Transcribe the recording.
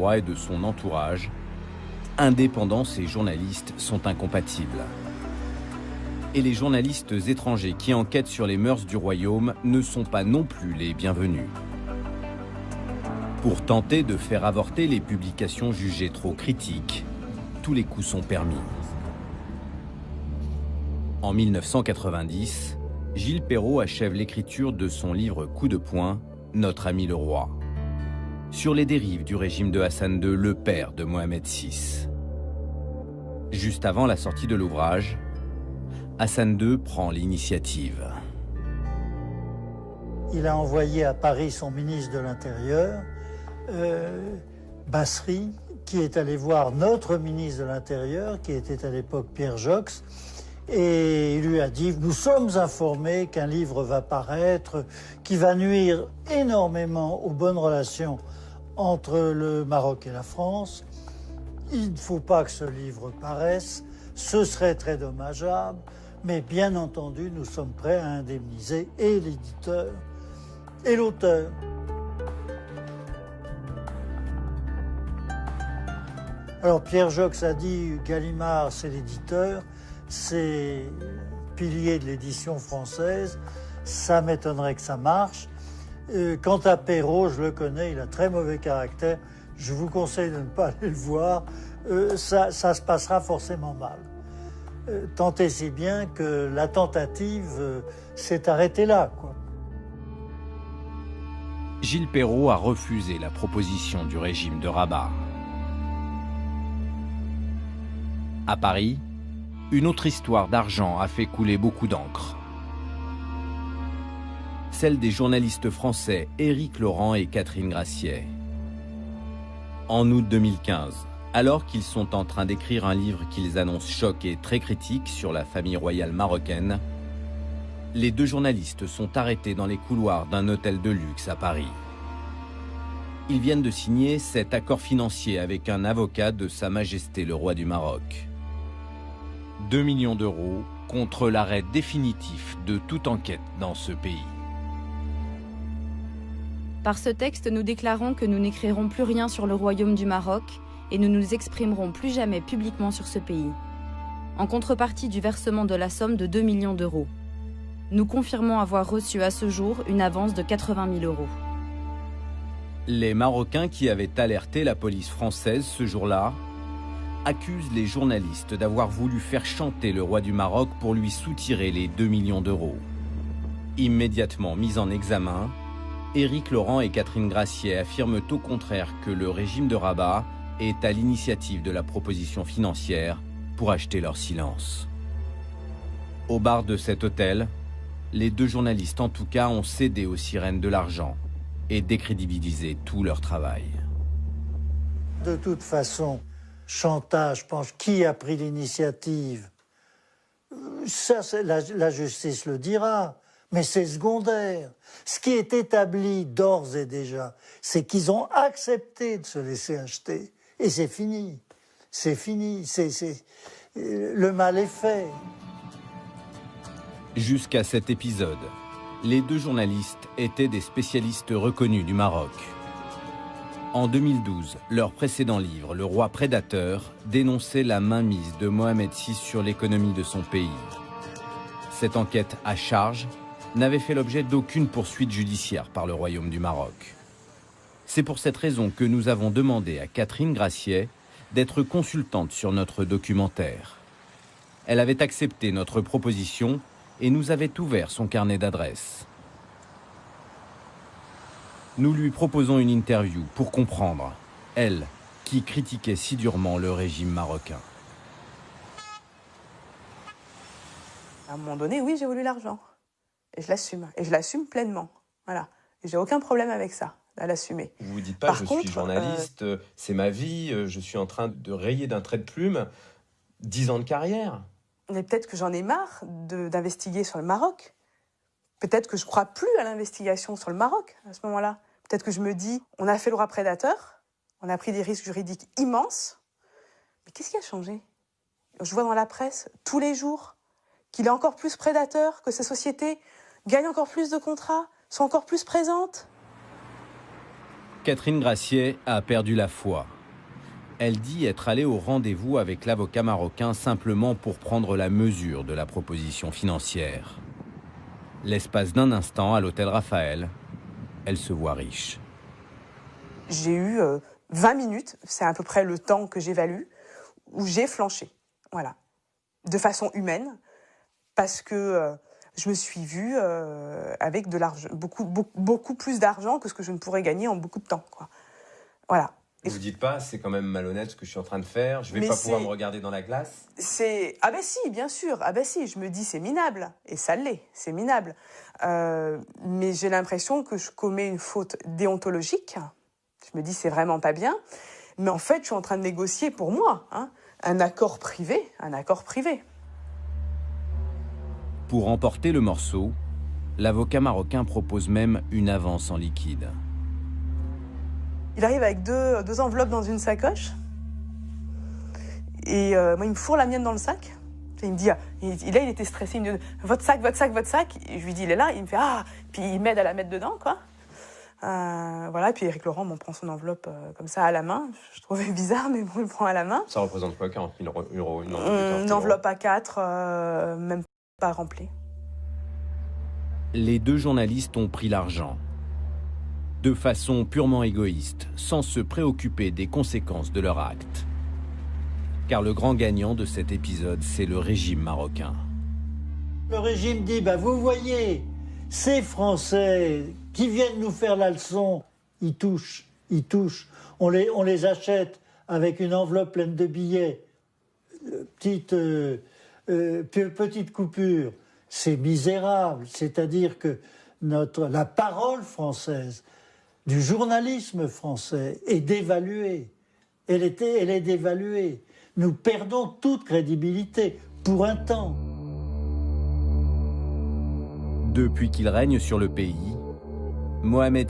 roi et de son entourage, indépendance et journalistes sont incompatibles. Et les journalistes étrangers qui enquêtent sur les mœurs du royaume ne sont pas non plus les bienvenus. Pour tenter de faire avorter les publications jugées trop critiques, tous les coups sont permis. En 1990, Gilles Perrault achève l'écriture de son livre Coup de poing, Notre ami le roi, sur les dérives du régime de Hassan II, le père de Mohamed VI. Juste avant la sortie de l'ouvrage, Hassan II prend l'initiative. Il a envoyé à Paris son ministre de l'Intérieur, Bassery, qui est allé voir notre ministre de l'Intérieur, qui était à l'époque Pierre Joxe, et il lui a dit « Nous sommes informés qu'un livre va paraître qui va nuire énormément aux bonnes relations entre le Maroc et la France. Il ne faut pas que ce livre paraisse, ce serait très dommageable, mais bien entendu, nous sommes prêts à indemniser et l'éditeur et l'auteur. » Alors Pierre Joxe a dit « Gallimard, c'est l'éditeur, c'est pilier de l'édition française, ça m'étonnerait que ça marche. Quant à Perrault, je le connais, il a très mauvais caractère, je vous conseille de ne pas aller le voir, ça se passera forcément mal. » Tant et si bien que la tentative s'est arrêtée là, quoi. Gilles Perrault a refusé la proposition du régime de Rabat. À Paris, une autre histoire d'argent a fait couler beaucoup d'encre. Celle des journalistes français Éric Laurent et Catherine Graciet. En août 2015, alors qu'ils sont en train d'écrire un livre qu'ils annoncent choc et très critique sur la famille royale marocaine, les deux journalistes sont arrêtés dans les couloirs d'un hôtel de luxe à Paris. Ils viennent de signer cet accord financier avec un avocat de Sa Majesté le roi du Maroc. 2 millions d'euros contre l'arrêt définitif de toute enquête dans ce pays. Par ce texte, nous déclarons que nous n'écrirons plus rien sur le royaume du Maroc et nous nous exprimerons plus jamais publiquement sur ce pays. En contrepartie du versement de la somme de 2 millions d'euros. Nous confirmons avoir reçu à ce jour une avance de 80 000 euros. Les Marocains qui avaient alerté la police française ce jour-là accusent les journalistes d'avoir voulu faire chanter le roi du Maroc pour lui soutirer les 2 millions d'euros. Immédiatement mis en examen, Éric Laurent et Catherine Graciet affirment au contraire que le régime de Rabat est à l'initiative de la proposition financière pour acheter leur silence. Au bar de cet hôtel, les deux journalistes en tout cas ont cédé aux sirènes de l'argent et décrédibilisé tout leur travail. De toute façon, chantage, je pense, qui a pris l'initiative? Ça, la justice le dira, mais c'est secondaire. Ce qui est établi d'ores et déjà, c'est qu'ils ont accepté de se laisser acheter. Et c'est fini. C'est fini. Le mal est fait. Jusqu'à cet épisode, les deux journalistes étaient des spécialistes reconnus du Maroc. En 2012, leur précédent livre, Le roi prédateur, dénonçait la mainmise de Mohamed VI sur l'économie de son pays. Cette enquête à charge n'avait fait l'objet d'aucune poursuite judiciaire par le Royaume du Maroc. C'est pour cette raison que nous avons demandé à Catherine Graciet d'être consultante sur notre documentaire. Elle avait accepté notre proposition et nous avait ouvert son carnet d'adresses. Nous lui proposons une interview pour comprendre, elle, qui critiquait si durement le régime marocain. À un moment donné, oui, j'ai voulu l'argent. Et je l'assume. Et je l'assume pleinement. Voilà. Et j'ai aucun problème avec ça, à l'assumer. Vous ne dites pas, je suis journaliste, c'est ma vie, je suis en train de rayer d'un trait de plume 10 ans de carrière. Mais peut-être que j'en ai marre d'investiguer sur le Maroc. Peut-être que je ne crois plus à l'investigation sur le Maroc à ce moment-là. Peut-être que je me dis, on a fait le roi prédateur, on a pris des risques juridiques immenses. Mais qu'est-ce qui a changé? Je vois dans la presse tous les jours qu'il est encore plus prédateur, que ces sociétés gagnent encore plus de contrats, sont encore plus présentes. Catherine Graciet a perdu la foi Elle dit être allée au rendez-vous avec l'avocat marocain simplement pour prendre la mesure de la proposition financière. L'espace d'un instant, à l'hôtel Raphaël, elle se voit riche. J'ai eu 20 minutes, c'est à peu près le temps que j'évalue, où j'ai flanché, voilà, de façon humaine, parce que je me suis vue avec de l'argent, beaucoup plus d'argent que ce que je ne pourrais gagner en beaucoup de temps, quoi. Voilà. Vous vous dites pas, c'est quand même malhonnête ce que je suis en train de faire, je vais pas pouvoir me regarder dans la glace? Ah ben si, bien sûr, ah ben si, je me dis c'est minable, et ça l'est, c'est minable. Mais j'ai l'impression que je commets une faute déontologique, je me dis c'est vraiment pas bien, mais en fait je suis en train de négocier pour moi, hein, un accord privé. Pour emporter le morceau, l'avocat marocain propose même une avance en liquide. Il arrive avec deux enveloppes dans une sacoche. Et moi, il me fourre la mienne dans le sac. Et il me dit, là, il était stressé. Il me dit, votre sac. Et je lui dis, il est là. Il me fait, ah. Puis il m'aide à la mettre dedans, quoi. Voilà. Et puis Éric Laurent m'en prend son enveloppe comme ça à la main. Je trouvais bizarre, mais bon, il le prend à la main. Ça représente quoi, 40 000 euros? Une enveloppe A4, même pas remplie. Les deux journalistes ont pris l'argent. De façon purement égoïste, sans se préoccuper des conséquences de leur acte. Car le grand gagnant de cet épisode, c'est le régime marocain. Le régime dit, vous voyez, ces Français qui viennent nous faire la leçon, ils touchent. On les achète avec une enveloppe pleine de billets, petite coupure. C'est misérable, c'est-à-dire que la parole française, du journalisme français est dévaluée. Elle est dévaluée. Nous perdons toute crédibilité pour un temps. Depuis qu'il règne sur le pays, Mohamed